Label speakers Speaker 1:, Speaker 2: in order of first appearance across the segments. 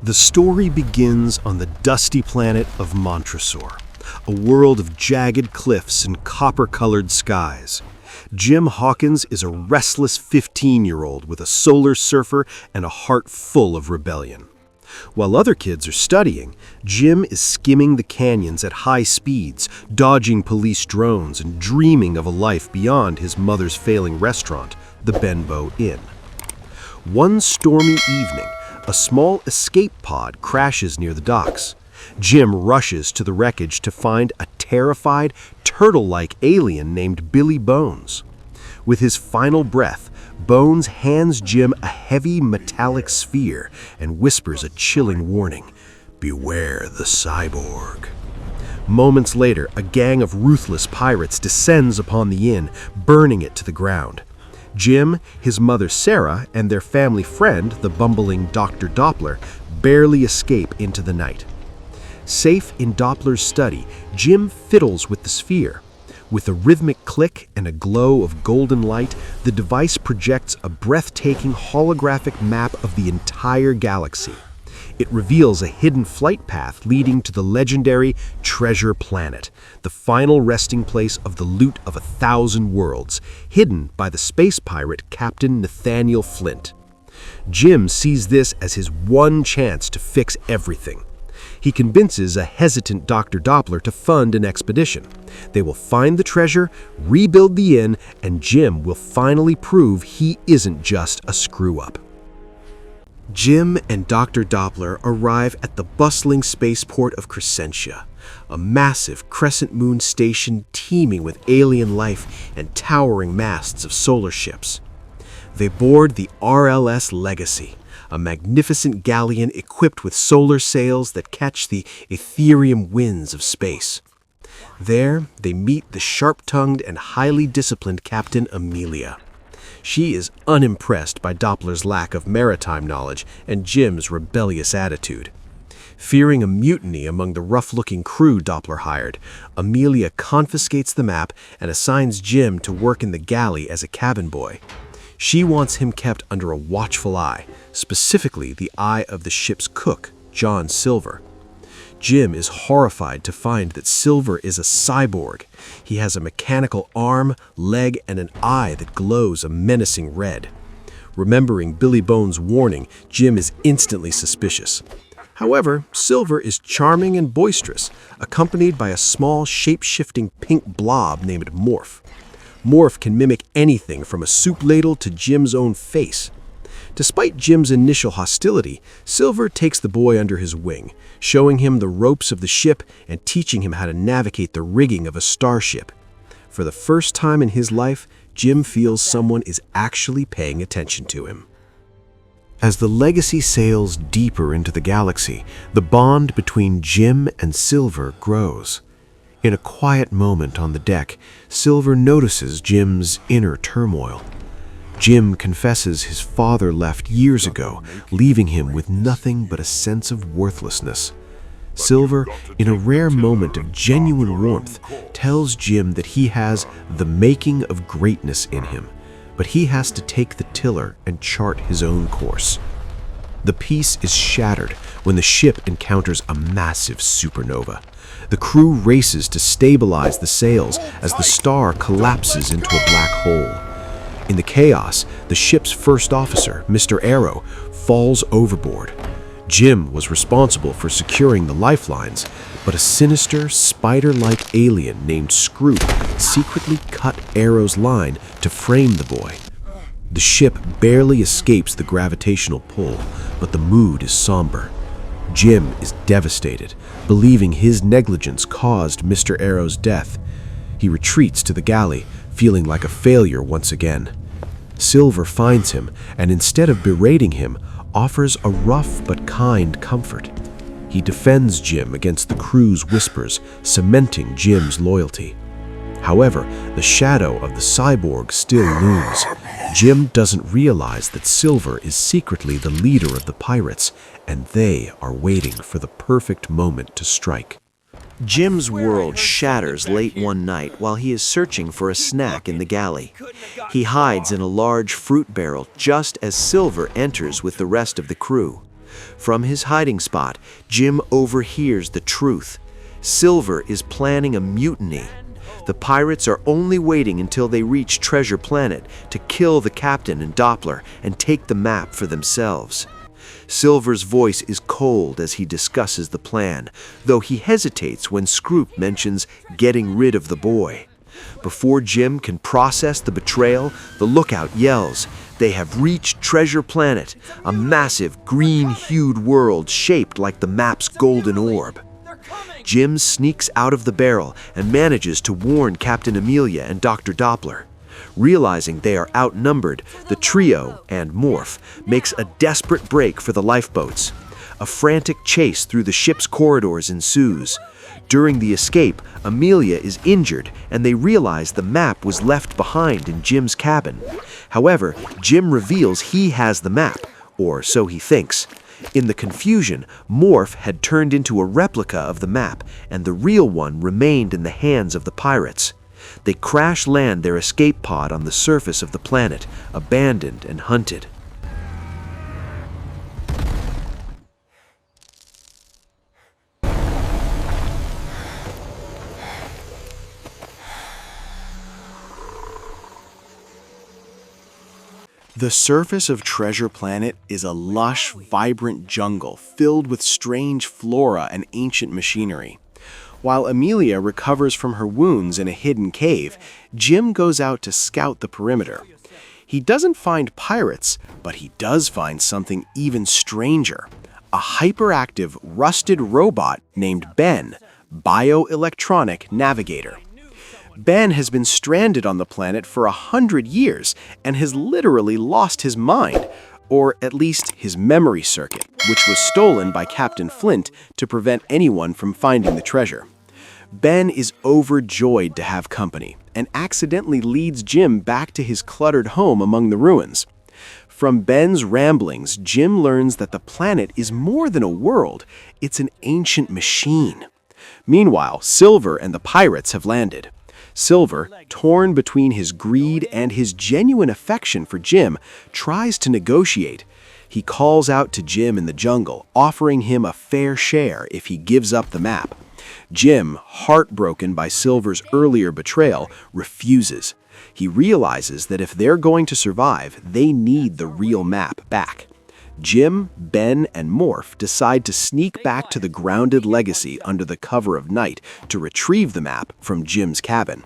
Speaker 1: The story begins on the dusty planet of Montresor, a world of jagged cliffs and copper-colored skies. Jim Hawkins is a restless 15-year-old with a solar surfer and a heart full of rebellion. While other kids are studying, Jim is skimming the canyons at high speeds, dodging police drones and dreaming of a life beyond his mother's failing restaurant, the Benbow Inn. One stormy evening, a small escape pod crashes near the docks. Jim rushes to the wreckage to find a terrified, turtle-like alien named Billy Bones. With his final breath, Bones hands Jim a heavy metallic sphere and whispers a chilling warning: "Beware the cyborg." Moments later, a gang of ruthless pirates descends upon the inn, burning it to the ground. Jim, his mother Sarah, and their family friend, the bumbling Dr. Doppler, barely escape into the night. Safe in Doppler's study, Jim fiddles with the sphere. With a rhythmic click and a glow of golden light, the device projects a breathtaking holographic map of the entire galaxy. It reveals a hidden flight path leading to the legendary Treasure Planet, the final resting place of the loot of 1,000 worlds, hidden by the space pirate Captain Nathaniel Flint. Jim sees this as his one chance to fix everything. He convinces a hesitant Dr. Doppler to fund an expedition. They will find the treasure, rebuild the inn, and Jim will finally prove he isn't just a screw-up. Jim and Dr. Doppler arrive at the bustling spaceport of Crescentia, a massive crescent moon station teeming with alien life and towering masts of solar ships. They board the RLS Legacy, a magnificent galleon equipped with solar sails that catch the ethereal winds of space. There, they meet the sharp-tongued and highly disciplined Captain Amelia. She is unimpressed by Doppler's lack of maritime knowledge and Jim's rebellious attitude. Fearing a mutiny among the rough-looking crew Doppler hired, Amelia confiscates the map and assigns Jim to work in the galley as a cabin boy. She wants him kept under a watchful eye, specifically the eye of the ship's cook, John Silver. Jim is horrified to find that Silver is a cyborg. He has a mechanical arm, leg, and an eye that glows a menacing red. Remembering Billy Bones' warning, Jim is instantly suspicious. However, Silver is charming and boisterous, accompanied by a small, shape-shifting pink blob named Morph. Morph can mimic anything from a soup ladle to Jim's own face. Despite Jim's initial hostility, Silver takes the boy under his wing, showing him the ropes of the ship and teaching him how to navigate the rigging of a starship. For the first time in his life, Jim feels someone is actually paying attention to him. As the Legacy sails deeper into the galaxy, the bond between Jim and Silver grows. In a quiet moment on the deck, Silver notices Jim's inner turmoil. Jim confesses his father left years ago, leaving him with nothing but a sense of worthlessness. Silver, in a rare moment of genuine warmth, tells Jim that he has the making of greatness in him, but he has to take the tiller and chart his own course. The peace is shattered when the ship encounters a massive supernova. The crew races to stabilize the sails as the star collapses into a black hole. In the chaos, the ship's first officer, Mr. Arrow, falls overboard. Jim was responsible for securing the lifelines, but a sinister, spider-like alien named Scroop secretly cut Arrow's line to frame the boy. The ship barely escapes the gravitational pull, but the mood is somber. Jim is devastated, believing his negligence caused Mr. Arrow's death. He retreats to the galley, feeling like a failure once again. Silver finds him, and instead of berating him, offers a rough but kind comfort. He defends Jim against the crew's whispers, cementing Jim's loyalty. However, the shadow of the cyborg still looms. Jim doesn't realize that Silver is secretly the leader of the pirates, and they are waiting for the perfect moment to strike. Jim's world shatters late one night while he is searching for a snack in the galley. He hides in a large fruit barrel just as Silver enters with the rest of the crew.
Speaker 2: From his hiding spot, Jim overhears the truth. Silver is planning a mutiny. The pirates are only waiting until they reach Treasure Planet to kill the captain and Doppler and take the map for themselves. Silver's voice is cold as he discusses the plan, though he hesitates when Scroop mentions getting rid of the boy. Before Jim can process the betrayal, the lookout yells. They have reached Treasure Planet, a massive green-hued world shaped like the map's golden orb. Jim sneaks out of the barrel and manages to warn Captain Amelia and Dr. Doppler. Realizing they are outnumbered, the trio and Morph makes a desperate break for the lifeboats. A frantic chase through the ship's corridors ensues. During the escape, Amelia is injured and they realize the map was left behind in Jim's cabin. However, Jim reveals he has the map, or so he thinks. In the confusion, Morph had turned into a replica of the map, and the real one remained in the hands of the pirates. They crash land their escape pod on the surface of the planet, abandoned and hunted.
Speaker 3: The surface of Treasure Planet is a lush, vibrant jungle filled with strange flora and ancient machinery. While Amelia recovers from her wounds in a hidden cave, Jim goes out to scout the perimeter. He doesn't find pirates, but he does find something even stranger. A hyperactive, rusted robot named Ben, Bioelectronic Navigator. Ben has been stranded on the planet for 100 years and has literally lost his mind, or at least his memory circuit, which was stolen by Captain Flint to prevent anyone from finding the treasure. Ben is overjoyed to have company and accidentally leads Jim back to his cluttered home among the ruins. From Ben's ramblings, Jim learns that the planet is more than a world, it's an ancient machine. Meanwhile, Silver and the pirates have landed. Silver, torn between his greed and his genuine affection for Jim, tries to negotiate. He calls out to Jim in the jungle, offering him a fair share if he gives up the map. Jim, heartbroken by Silver's earlier betrayal, refuses. He realizes that if they're going to survive, they need the real map back. Jim, Ben, and Morph decide to sneak back to the grounded Legacy under the cover of night to retrieve the map from Jim's cabin.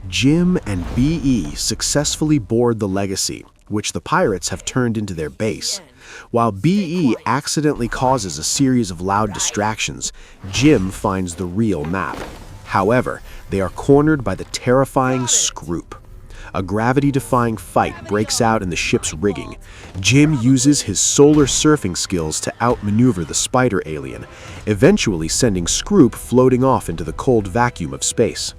Speaker 1: Jim and BE successfully board the Legacy, which the pirates have turned into their base. While BE accidentally causes a series of loud distractions, Jim finds the real map. However, they are cornered by the terrifying Scroop. A gravity-defying fight breaks out in the ship's rigging. Jim uses his solar surfing skills to outmaneuver the spider alien, eventually sending Scroop floating off into the cold vacuum of space.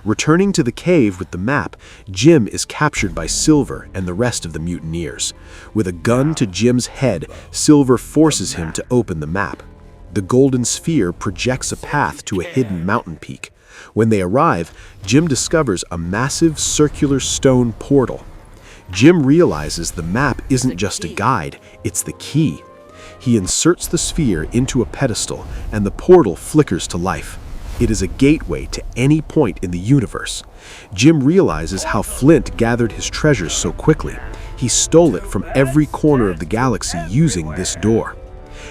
Speaker 1: Returning to the cave with the map, Jim is captured by Silver and the rest of the mutineers. With a gun to Jim's head, Silver forces him to open the map. The golden sphere projects a path to a hidden mountain peak. When they arrive, Jim discovers a massive circular stone portal. Jim realizes the map isn't just a guide, it's the key. He inserts the sphere into a pedestal, and the portal flickers to life. It is a gateway to any point in the universe. Jim realizes how Flint gathered his treasures so quickly. He stole it from every corner of the galaxy using this door.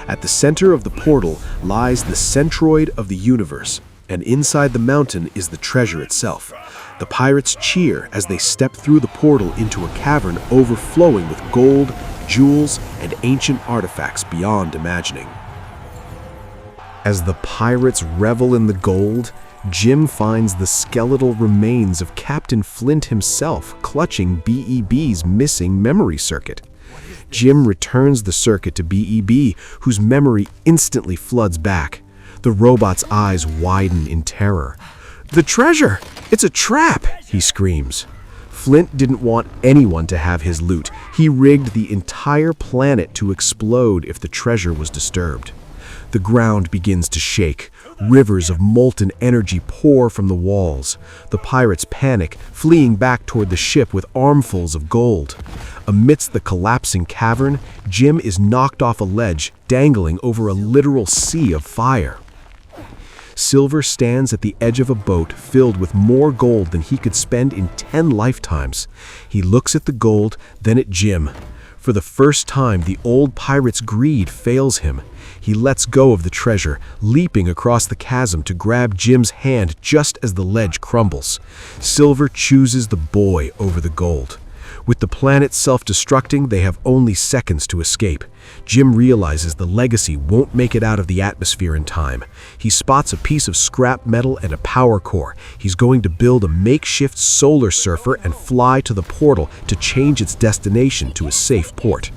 Speaker 1: At the center of the portal lies the centroid of the universe, and inside the mountain is the treasure itself. The pirates cheer as they step through the portal into a cavern overflowing with gold, jewels, and ancient artifacts beyond imagining. As the pirates revel in the gold, Jim finds the skeletal remains of Captain Flint himself clutching BEB's missing memory circuit. Jim returns the circuit to BEB, whose memory instantly floods back. The robot's eyes widen in terror. "The treasure! It's a trap!" he screams. Flint didn't want anyone to have his loot. He rigged the entire planet to explode if the treasure was disturbed. The ground begins to shake. Rivers of molten energy pour from the walls. The pirates panic, fleeing back toward the ship with armfuls of gold. Amidst the collapsing cavern, Jim is knocked off a ledge, dangling over a literal sea of fire. Silver stands at the edge of a boat filled with more gold than he could spend in 10 lifetimes. He looks at the gold, then at Jim. For the first time, the old pirate's greed fails him. He lets go of the treasure, leaping across the chasm to grab Jim's hand just as the ledge crumbles. Silver chooses the boy over the gold. With the planet self-destructing, they have only seconds to escape. Jim realizes the Legacy won't make it out of the atmosphere in time. He spots a piece of scrap metal and a power core. He's going to build a makeshift solar surfer and fly to the portal to change its destination to a safe port.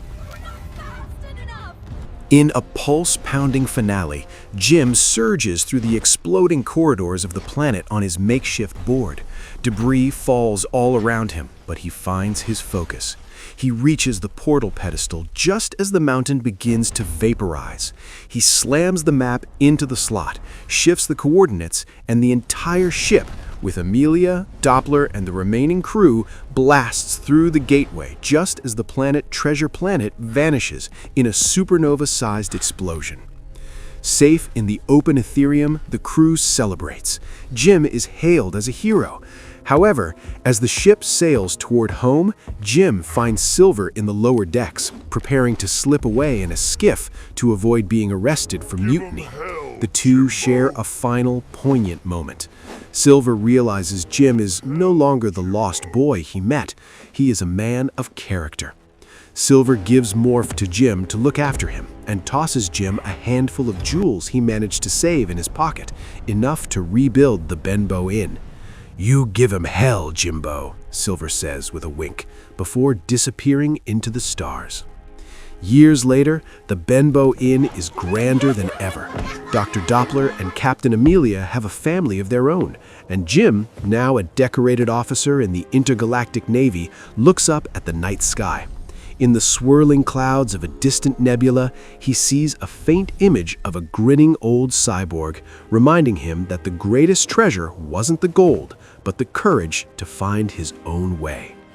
Speaker 3: In a pulse-pounding finale, Jim surges through the exploding corridors of the planet on his makeshift board. Debris falls all around him, but he finds his focus. He reaches the portal pedestal just as the mountain begins to vaporize. He slams the map into the slot, shifts the coordinates, and the entire ship, with Amelia, Doppler, and the remaining crew, blasts through the gateway just as the planet Treasure Planet vanishes in a supernova-sized explosion. Safe in the open Ethereum, the crew celebrates. Jim is hailed as a hero. However, as the ship sails toward home, Jim finds Silver in the lower decks, preparing to slip away in a skiff to avoid being arrested for mutiny. The two share a final, poignant moment. Silver realizes Jim is no longer the lost boy he met. He is a man of character. Silver gives Morph to Jim to look after him and tosses Jim a handful of jewels he managed to save in his pocket, enough to rebuild the Benbow Inn. "You give him hell, Jimbo," Silver says with a wink, before disappearing into the stars. Years later, the Benbow Inn is grander than ever. Dr. Doppler and Captain Amelia have a family of their own, and Jim, now a decorated officer in the Intergalactic Navy, looks up at the night sky. In the swirling clouds of a distant nebula, he sees a faint image of a grinning old cyborg, reminding him that the greatest treasure wasn't the gold, but the courage to find his own way.